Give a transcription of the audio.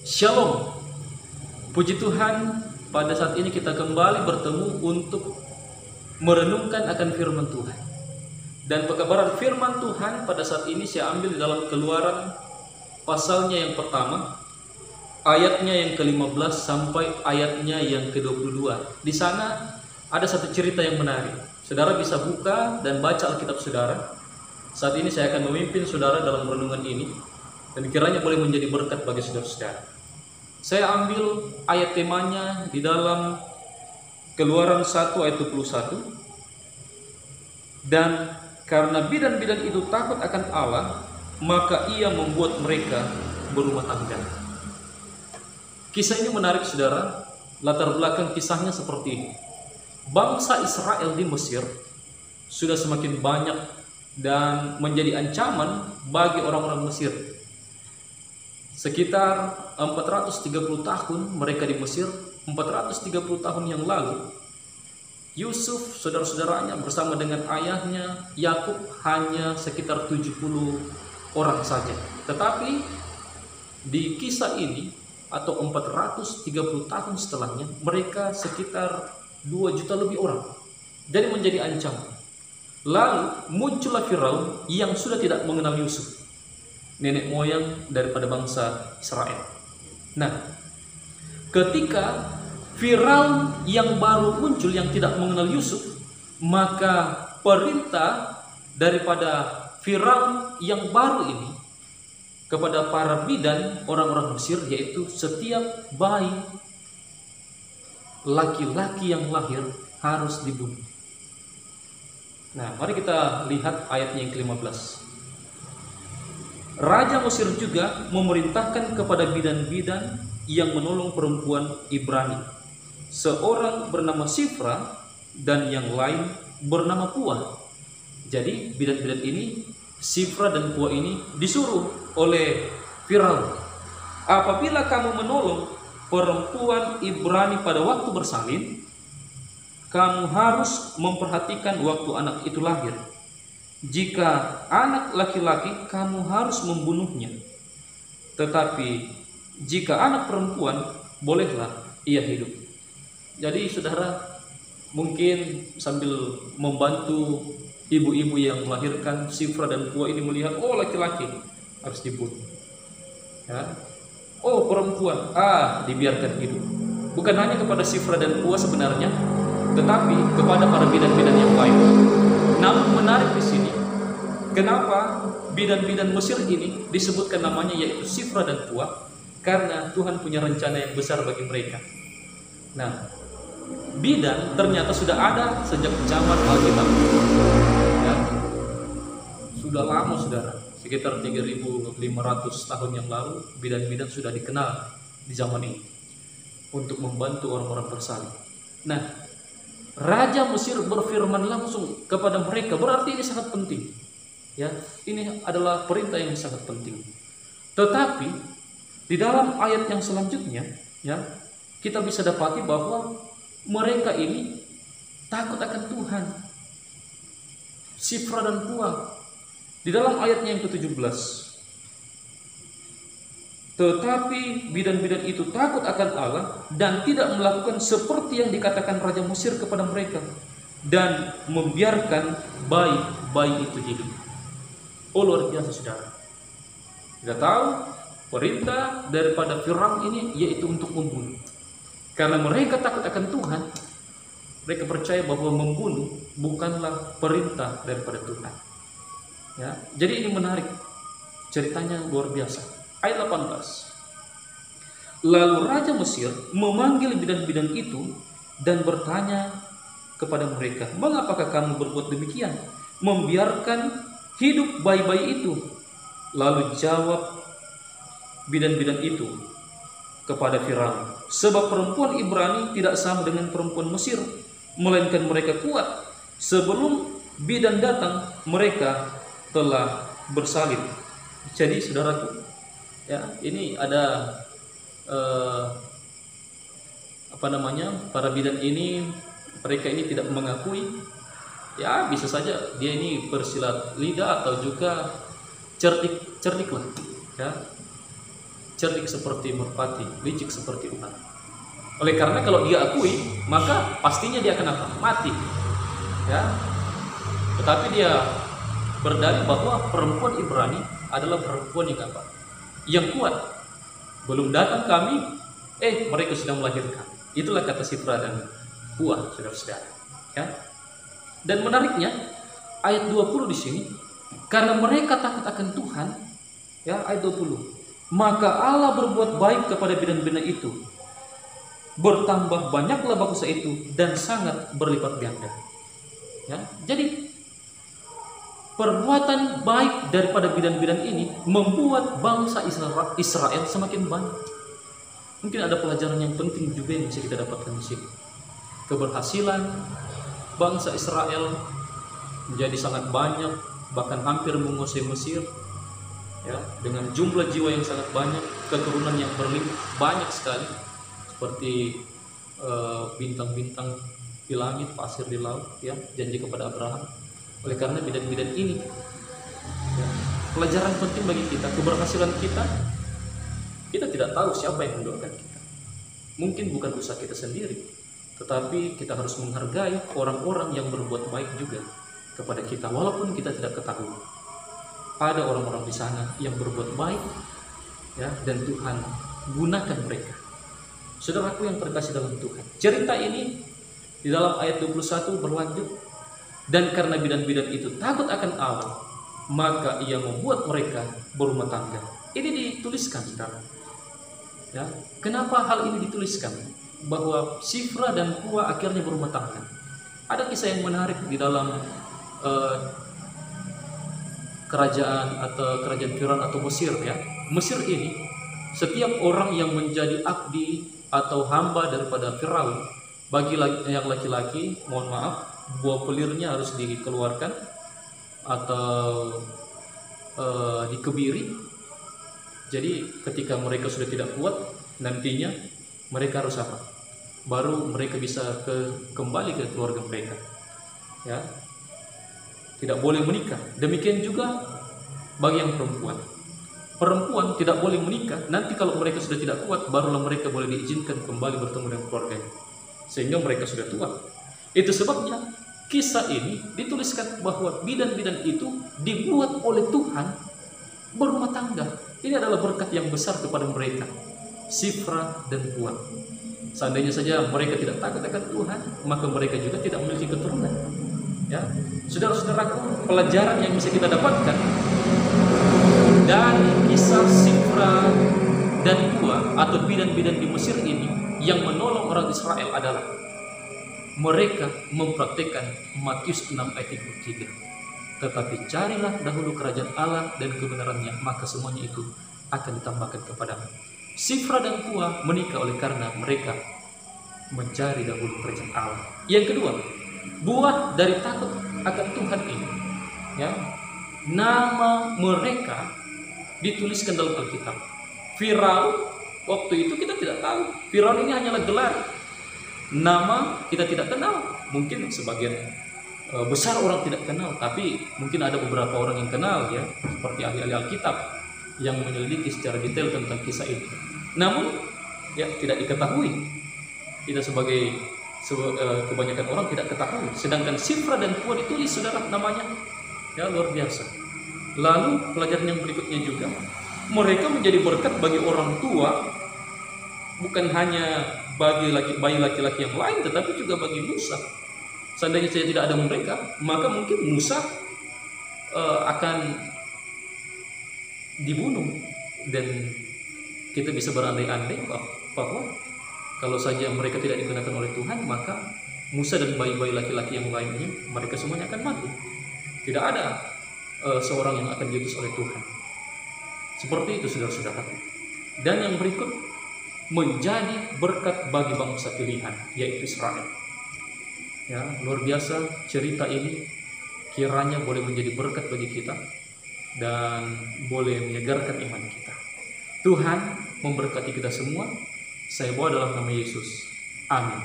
Shalom, puji Tuhan, pada saat ini kita kembali bertemu untuk merenungkan akan firman Tuhan. Dan pekabaran firman Tuhan pada saat ini saya ambil dalam Keluaran pasalnya yang pertama, ayatnya yang ke-15 sampai ayatnya yang ke-22. Di sana ada satu cerita yang menarik. Saudara bisa buka dan baca Alkitab saudara. Saat ini saya akan memimpin saudara dalam renungan ini, dan kiranya boleh menjadi berkat bagi saudara-saudara. Saya ambil ayat temanya di dalam Keluaran 1 ayat 21. Dan karena bidan-bidan itu takut akan Allah, maka ia membuat mereka berumah tangga. Kisah ini menarik saudara. Latar belakang kisahnya seperti ini. Bangsa Israel di Mesir sudah semakin banyak dan menjadi ancaman bagi orang-orang Mesir. Sekitar 430 tahun mereka di Mesir, 430 tahun yang lalu, Yusuf, saudara-saudaranya bersama dengan ayahnya Yakub hanya sekitar 70 orang saja. Tetapi di kisah ini atau 430 tahun setelahnya, mereka sekitar 2 juta lebih orang. Jadi menjadi ancaman. Lalu muncullah Firaun yang sudah tidak mengenal Yusuf, nenek moyang daripada bangsa Israel. Nah, ketika Firaun yang baru muncul yang tidak mengenal Yusuf, maka perintah daripada Firaun yang baru ini kepada para bidan orang-orang Mesir, yaitu setiap bayi laki-laki yang lahir harus dibunuh. Nah, mari kita lihat ayatnya yang ke-15. Raja Mesir juga memerintahkan kepada bidan-bidan yang menolong perempuan Ibrani, seorang bernama Sifra dan yang lain bernama Puah. Jadi bidan-bidan ini, Sifra dan Puah ini disuruh oleh Firaun, apabila kamu menolong perempuan Ibrani pada waktu bersalin, kamu harus memperhatikan waktu anak itu lahir. Jika anak laki-laki, kamu harus membunuhnya. Tetapi jika anak perempuan, bolehlah ia hidup. Jadi saudara, mungkin sambil membantu ibu-ibu yang melahirkan, Sifra dan Puah ini melihat, oh laki-laki harus dibunuh, ya. Oh perempuan, dibiarkan hidup. Bukan hanya kepada Sifra dan Puah sebenarnya, tetapi kepada para bidan-bidan yang lain. Namun menarik di sini, kenapa bidan-bidan Mesir ini disebutkan namanya yaitu Sifra dan Puah? Karena Tuhan punya rencana yang besar bagi mereka. Nah, bidan ternyata sudah ada sejak zaman Alkitab. Ya, sudah lama saudara, sekitar 3.500 tahun yang lalu bidan-bidan sudah dikenal di zaman ini untuk membantu orang-orang bersalin. Nah, Raja Mesir berfirman langsung kepada mereka, berarti ini sangat penting. Ya, ini adalah perintah yang sangat penting. Tetapi di dalam ayat yang selanjutnya, ya, kita bisa dapati bahwa mereka ini takut akan Tuhan. Sifra dan Puah di dalam ayatnya yang ke-17. Tetapi bidan-bidan itu takut akan Allah dan tidak melakukan seperti yang dikatakan Raja Mesir kepada mereka, dan membiarkan bayi-bayi itu hidup. Oh luar biasa saudara. Kita tahu perintah daripada Firaun ini yaitu untuk membunuh. Karena mereka takut akan Tuhan, mereka percaya bahwa membunuh bukanlah perintah daripada Tuhan. Ya, jadi ini menarik, ceritanya luar biasa. Ayat 18. Lalu Raja Mesir memanggil bidan-bidan itu dan bertanya kepada mereka, mengapakah kamu berbuat demikian, membiarkan hidup bayi-bayi itu? Lalu jawab bidan-bidan itu kepada Firaun, sebab perempuan Ibrani tidak sama dengan perempuan Mesir, melainkan mereka kuat. Sebelum bidan datang, mereka telah bersalin. Jadi saudaraku, ya, ini ada para bidan ini, mereka ini tidak mengakui. Ya, bisa saja dia ini bersilat lidah atau juga cerdik lah, ya. cerdik seperti merpati, licik seperti ular. Oleh karena kalau dia akui, maka pastinya dia akan apa? Mati. Ya. Tetapi dia berdalih bahwa perempuan Ibrani adalah perempuan yang apa? Yang kuat. Belum datang kami, mereka sudah melahirkan. Itulah kata Sifra dan Puah, saudara-saudara. Ya. Dan menariknya ayat 20 di sini, karena mereka takut akan Tuhan, ya, ayat 20. Maka Allah berbuat baik kepada bidan-bidan itu. Bertambah banyaklah bangsa itu dan sangat berlipat ganda. Ya, jadi perbuatan baik daripada bidan-bidan ini membuat bangsa Israel semakin banyak. Mungkin ada pelajaran yang penting juga yang bisa kita dapatkan di sini. Keberhasilan bangsa Israel menjadi sangat banyak, bahkan hampir menguasai Mesir, ya, dengan jumlah jiwa yang sangat banyak, keturunan yang berlimpah banyak sekali, seperti bintang-bintang di langit, pasir di laut, ya, janji kepada Abraham. Oleh karena bidan-bidan ini, ya, pelajaran penting bagi kita. Keberhasilan kita tidak tahu siapa yang mendoakan kita. Mungkin bukan usaha kita sendiri, tetapi kita harus menghargai orang-orang yang berbuat baik juga kepada kita, walaupun kita tidak ketahui. Ada orang-orang di sana yang berbuat baik, ya, dan Tuhan gunakan mereka. Saudaraku yang terkasih dalam Tuhan, cerita ini di dalam ayat 21 berlanjut, dan karena bidan-bidan itu takut akan Allah, maka ia membuat mereka berumah tangga. Ini dituliskan, saudara. Ya, kenapa hal ini dituliskan? Bahwa Sifra dan Puah akhirnya berumah tangga. Ada kisah yang menarik di dalam kerajaan Firaun atau Mesir, ya. Mesir ini, setiap orang yang menjadi abdi atau hamba daripada Firaun, bagi yang laki-laki, mohon maaf, buah pelirnya harus dikeluarkan atau dikebiri. Jadi ketika mereka sudah tidak kuat, nantinya mereka harus apa? Baru mereka bisa kembali ke keluarga mereka. Ya. Tidak boleh menikah. Demikian juga bagi yang perempuan. Perempuan tidak boleh menikah. Nanti kalau mereka sudah tidak kuat, barulah mereka boleh diizinkan kembali bertemu dengan keluarganya, sehingga mereka sudah tua. Itu sebabnya kisah ini dituliskan bahwa bidan-bidan itu dibuat oleh Tuhan berumah tangga. Ini adalah berkat yang besar kepada mereka, Sifra dan Puah. Seandainya saja mereka tidak takut akan Tuhan, maka mereka juga tidak memiliki keturunan. Ya, saudara-saudaraku, pelajaran yang bisa kita dapatkan dari kisah Sifra dan Puah atau bidan-bidan di Mesir ini yang menolong orang Israel adalah mereka mempraktikkan Matius 6 ayat 3. Tetapi carilah dahulu kerajaan Allah dan kebenarannya, maka semuanya itu akan ditambahkan kepadamu. Sifra dan Puah menikah oleh karena mereka mencari dahulu kerajaan Allah. Yang kedua, buah dari takut akan Tuhan ini, ya, nama mereka dituliskan dalam Alkitab. Firaun, waktu itu kita tidak tahu. Firaun ini hanyalah gelar. Nama kita tidak kenal. Mungkin sebagian besar orang tidak kenal, tapi mungkin ada beberapa orang yang kenal, ya, seperti ahli-ahli Alkitab yang menyelidiki secara detail tentang kisah ini. Namun, ya, tidak diketahui. Kita sebagai kebanyakan orang tidak ketahui. Sedangkan Sifra dan Puah ditulis, saudara, namanya, ya, luar biasa. Lalu pelajaran yang berikutnya juga, mereka menjadi berkat bagi orang tua, bukan hanya bagi bayi laki-laki yang lain, tetapi juga bagi Musa. Seandainya saya tidak ada mereka, maka mungkin Musa akan dibunuh, dan kita bisa berandai-andai bahwa kalau saja mereka tidak digunakan oleh Tuhan, maka Musa dan bayi-bayi laki-laki yang lainnya, mereka semuanya akan mati. Tidak ada seorang yang akan diutus oleh Tuhan. Seperti itu, saudara-saudara. Dan yang berikut menjadi berkat bagi bangsa pilihan, yaitu Israel. Ya, luar biasa cerita ini, kiranya boleh menjadi berkat bagi kita dan boleh menyegarkan iman kita. Tuhan memberkati kita semua. Saya bawa dalam nama Yesus. Amin.